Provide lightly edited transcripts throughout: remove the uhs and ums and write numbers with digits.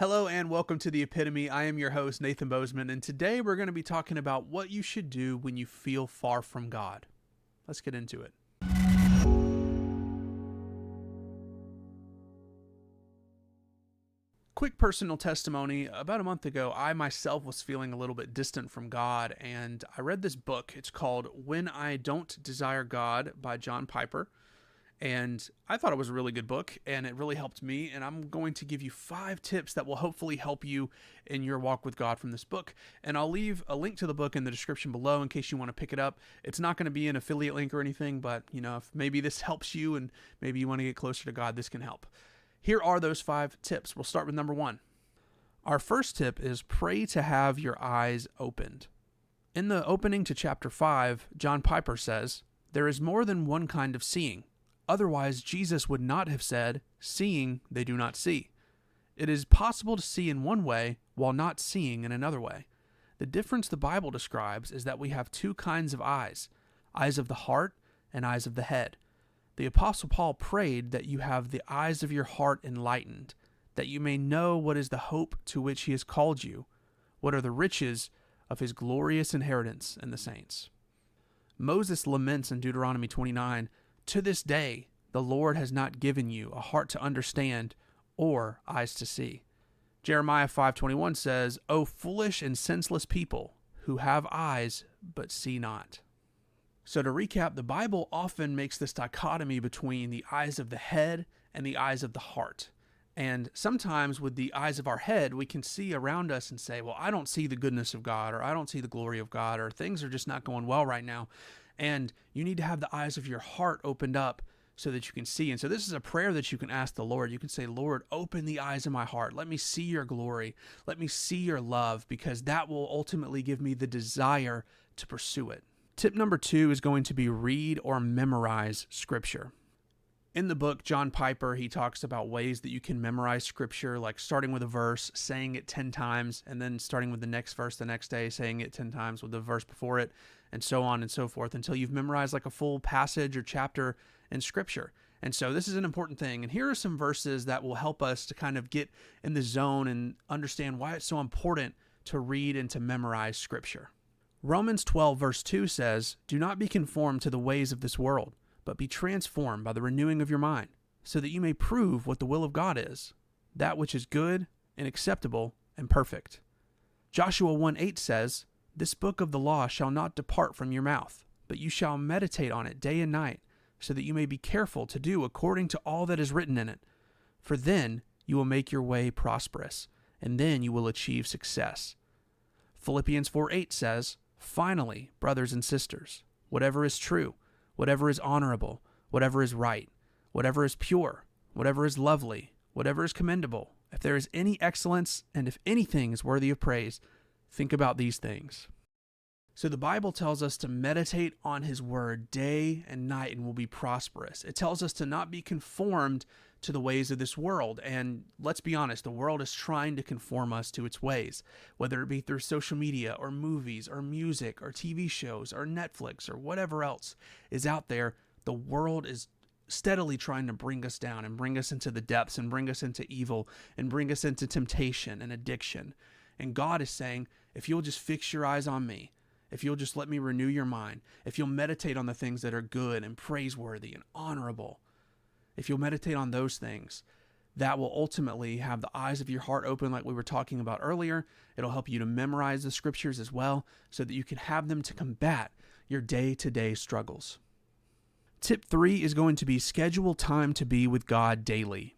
Hello and welcome to the Epitome. I am your host, Nathan Bozeman, and today we're going to be talking about what you should do when you feel far from God. Let's get into it. Quick personal testimony. About a month ago, I myself was feeling a little bit distant from God, and I read this book. It's called When I Don't Desire God by John Piper. And I thought it was a really good book, and it really helped me. And I'm going to give you 5 tips that will hopefully help you in your walk with God from this book. And I'll leave a link to the book in the description below in case you want to pick it up. It's not going to be an affiliate link or anything, but if maybe this helps you and maybe you want to get closer to God, this can help. Here are those 5 tips. We'll start with number 1. Our first tip is pray to have your eyes opened. In the opening to chapter 5, John Piper says, "There is more than one kind of seeing. Otherwise, Jesus would not have said, 'Seeing, they do not see.' It is possible to see in one way while not seeing in another way. The difference the Bible describes is that we have 2 kinds of eyes of the heart and eyes of the head. The Apostle Paul prayed that you have the eyes of your heart enlightened, that you may know what is the hope to which he has called you, what are the riches of his glorious inheritance in the saints." Moses laments in Deuteronomy 29, "To this day, the Lord has not given you a heart to understand or eyes to see." Jeremiah 5:21 says, "O foolish and senseless people who have eyes but see not." So to recap, the Bible often makes this dichotomy between the eyes of the head and the eyes of the heart. And sometimes with the eyes of our head, we can see around us and say, well, I don't see the goodness of God, or I don't see the glory of God, or things are just not going well right now. And you need to have the eyes of your heart opened up so that you can see. And so this is a prayer that you can ask the Lord. You can say, "Lord, open the eyes of my heart. Let me see your glory. Let me see your love," because that will ultimately give me the desire to pursue it. Tip number 2 is going to be read or memorize scripture. In the book, John Piper, he talks about ways that you can memorize scripture, like starting with a verse, saying it 10 times, and then starting with the next verse the next day, saying it 10 times with the verse before it, and so on and so forth, until you've memorized like a full passage or chapter in scripture. And so this is an important thing. And here are some verses that will help us to kind of get in the zone and understand why it's so important to read and to memorize scripture. Romans 12 verse 2 says, "Do not be conformed to the ways of this world, but be transformed by the renewing of your mind, so that you may prove what the will of God is, that which is good and acceptable and perfect." Joshua 1:8 says, "This book of the law shall not depart from your mouth, but you shall meditate on it day and night, so that you may be careful to do according to all that is written in it. For then you will make your way prosperous, and then you will achieve success." Philippians 4:8 says, "Finally, brothers and sisters, whatever is true, whatever is honorable, whatever is right, whatever is pure, whatever is lovely, whatever is commendable, if there is any excellence, and if anything is worthy of praise, think about these things." So the Bible tells us to meditate on his word day and night and we'll be prosperous. It tells us to not be conformed to the ways of this world. And let's be honest, the world is trying to conform us to its ways, whether it be through social media or movies or music or TV shows or Netflix or whatever else is out there. The world is steadily trying to bring us down and bring us into the depths and bring us into evil and bring us into temptation and addiction. And God is saying, if you'll just fix your eyes on me, if you'll just let me renew your mind, if you'll meditate on the things that are good and praiseworthy and honorable, if you'll meditate on those things, that will ultimately have the eyes of your heart open like we were talking about earlier. It'll help you to memorize the scriptures as well so that you can have them to combat your day-to-day struggles. Tip 3 is going to be schedule time to be with God daily.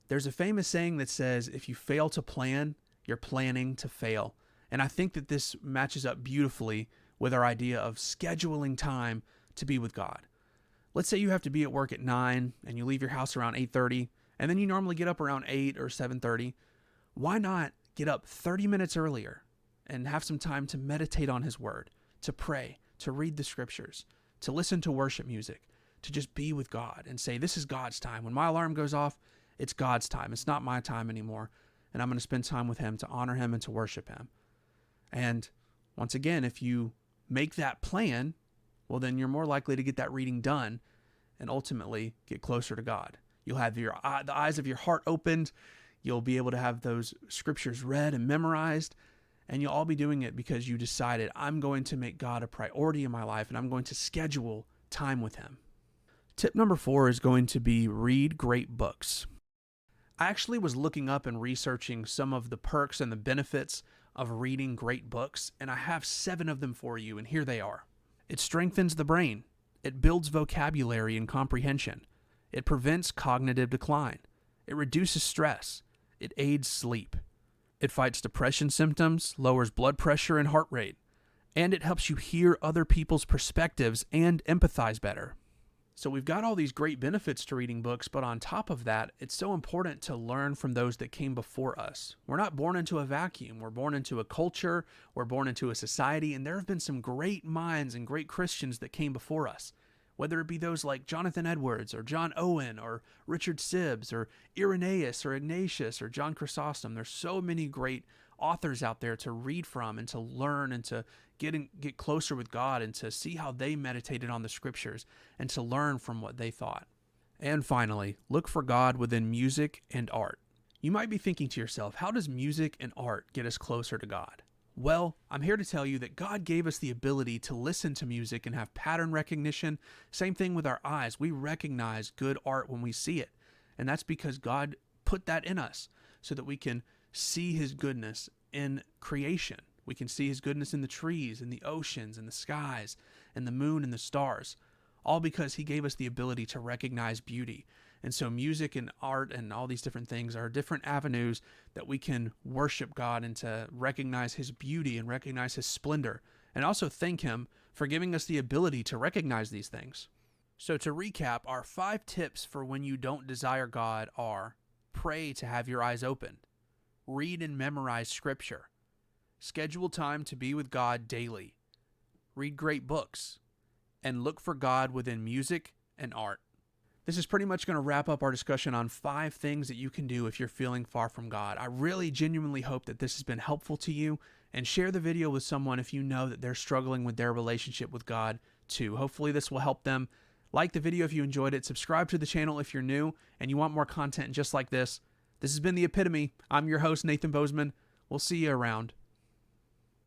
There's a famous saying that says, if you fail to plan, you're planning to fail. And I think that this matches up beautifully with our idea of scheduling time to be with God. Let's say you have to be at work at 9 and you leave your house around 8:30, and then you normally get up around 8 or 7:30. Why not get up 30 minutes earlier and have some time to meditate on his word, to pray, to read the scriptures, to listen to worship music, to just be with God and say, this is God's time. When my alarm goes off, it's God's time. It's not my time anymore. And I'm going to spend time with him to honor him and to worship him. And once again, if you make that plan, well, then you're more likely to get that reading done and ultimately get closer to God. You'll have the eyes of your heart opened. You'll be able to have those scriptures read and memorized, and you'll all be doing it because you decided, I'm going to make God a priority in my life, and I'm going to schedule time with him. Tip number 4 is going to be read great books. I actually was looking up and researching some of the perks and the benefits of reading great books, and I have 7 of them for you, and here they are. It strengthens the brain. It builds vocabulary and comprehension. It prevents cognitive decline. It reduces stress. It aids sleep. It fights depression symptoms, lowers blood pressure and heart rate, and it helps you hear other people's perspectives and empathize better. So we've got all these great benefits to reading books, but on top of that, it's so important to learn from those that came before us. We're not born into a vacuum. We're born into a culture. We're born into a society, and there have been some great minds and great Christians that came before us, whether it be those like Jonathan Edwards or John Owen or Richard Sibbes or Irenaeus or Ignatius or John Chrysostom. There's so many great authors out there to read from and to learn and to get closer with God and to see how they meditated on the scriptures and to learn from what they thought. And finally, look for God within music and art. You might be thinking to yourself, how does music and art get us closer to God? Well, I'm here to tell you that God gave us the ability to listen to music and have pattern recognition. Same thing with our eyes. We recognize good art when we see it. And that's because God put that in us so that we can see his goodness in creation. We can see his goodness in the trees, in the oceans, in the skies, and the moon and the stars, all because he gave us the ability to recognize beauty. And so music and art and all these different things are different avenues that we can worship God and to recognize his beauty and recognize his splendor, and also thank him for giving us the ability to recognize these things. So to recap, our 5 tips for when you don't desire God are: pray to have your eyes open, read and memorize scripture, schedule time to be with God daily, read great books, and look for God within music and art. This is pretty much going to wrap up our discussion on 5 things that you can do if you're feeling far from God. I really genuinely hope that this has been helpful to you, and share the video with someone if you know that they're struggling with their relationship with God too. Hopefully this will help them. Like the video if you enjoyed it. Subscribe to the channel if you're new and you want more content just like this. This has been The Epitome. I'm your host, Nathan Bozeman. We'll see you around.